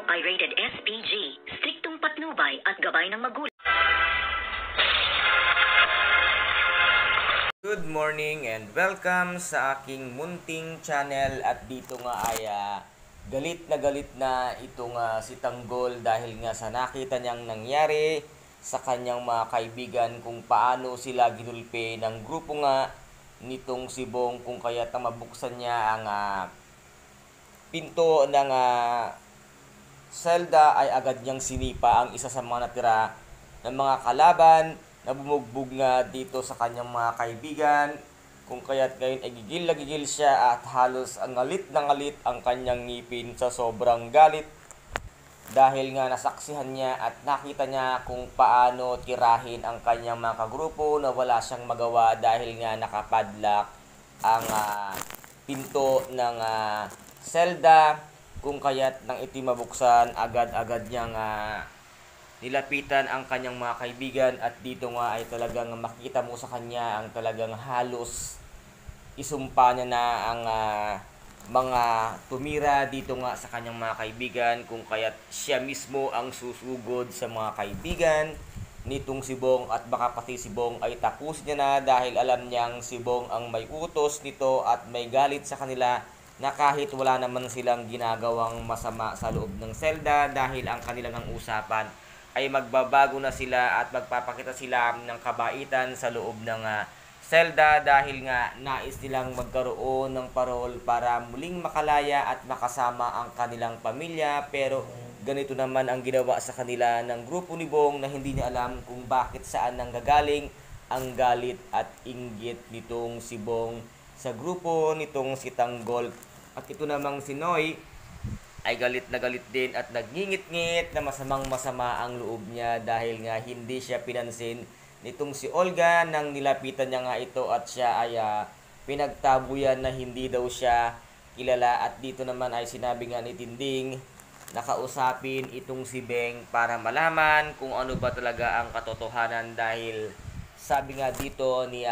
ay rated SPG, striktong patnubay at gabay ng magulang. Good morning and welcome sa aking munting channel. At dito nga ay galit na itong si Tanggol dahil nga sa nakita niyang nangyari sa kanyang mga kaibigan kung paano sila ginulpe ng grupo nga nitong si Bong, kung kaya't mabuksan niya ang pinto ng selda ay agad niyang sinipa ang isa sa mga natira ng mga kalaban na bumugbog nga dito sa kanyang mga kaibigan, kung kaya't ngayon ay gigil na gigil siya at halos ang ngalit na ngalit ang kanyang ngipin sa sobrang galit dahil nga nasaksihan niya at nakita niya kung paano tirahin ang kanyang mga kagrupo na wala siyang magawa dahil nga nakapadlock ang pinto ng selda, kung kaya't nang iti mabuksan agad-agad niyang nilapitan ang kanyang mga kaibigan. At dito nga ay talagang makita mo sa kanya ang talagang halos isumpa niya na ang mga tumira dito nga sa kanyang mga kaibigan, kung kaya't siya mismo ang susugod sa mga kaibigan nitong si Bong, at baka pati si Bong ay tapusin niya na dahil alam niyang si Bong ang may utos nito at may galit sa kanila na kahit wala naman silang ginagawang masama sa loob ng selda dahil ang kanilang usapan ay magbabago na sila at magpapakita sila ng kabaitan sa loob ng selda dahil nga nais nilang magkaroon ng parol para muling makalaya at makasama ang kanilang pamilya. Pero ganito naman ang ginawa sa kanila ng grupo ni Bong na hindi niya alam kung bakit saan nanggagaling ang galit at inggit nitong si Bong sa grupo nitong si Tanggol. At ito namang si Noy ay galit na galit din at nagngingit-ngit na masamang-masama ang loob niya dahil nga hindi siya pinansin nitong si Olga nang nilapitan niya nga ito at siya ay pinagtabuyan na hindi daw siya kilala. At dito naman ay sinabi nga ni Tinding na kausapin itong si Beng para malaman kung ano ba talaga ang katotohanan dahil sabi nga dito ni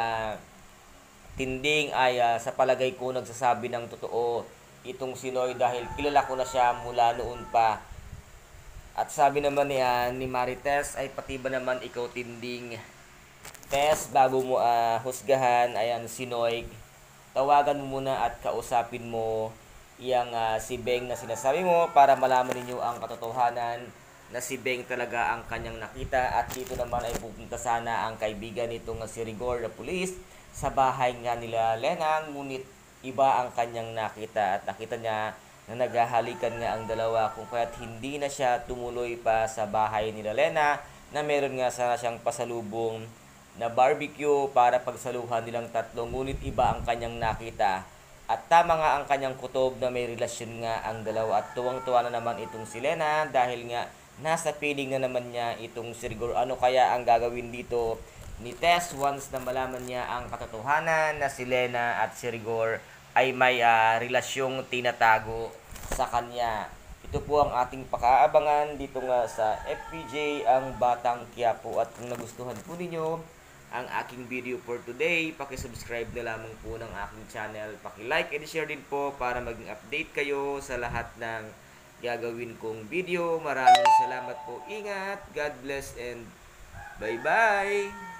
Tinding ay sa palagay ko nagsasabi ng totoo itong si Noy dahil kilala ko na siya mula noon pa. At sabi naman ni Marites ay pati ba naman ikaw Tinding, Tess, bago mo husgahan ayan si Noy, tawagan mo muna at kausapin mo iyang si Beng na sinasabi mo para malaman ninyo ang katotohanan na si Beng talaga ang kanyang nakita. At dito naman ay pupunta sana ang kaibigan nitong si Rigor na pulis sa bahay nga nila Lena, ngunit iba ang kanyang nakita at nakita niya na naghahalikan nga ang dalawa, kung kaya't hindi na siya tumuloy pa sa bahay nila Lena na meron nga sana siyang pasalubong na barbecue para pagsaluhan nilang tatlo, ngunit iba ang kanyang nakita. At tama nga ang kanyang kutob na may relasyon nga ang dalawa at tuwang-tuwa na naman itong si Lena dahil nga nasa feeling na naman niya itong si Rigor. Ano kaya ang gagawin dito ni Tess once na malaman niya ang katotohanan na si Lena at si Rigor ay may relasyong tinatago sa kanya. Ito po ang ating pakaabangan dito nga sa FPJ ang Batang Quiapo. At kung nagustuhan po ninyo ang aking video for today, paki-subscribe na lamang po ng aking channel, paki-like and share din po para maging update kayo sa lahat ng gagawin kong video. Maraming salamat po, ingat, God bless and bye bye.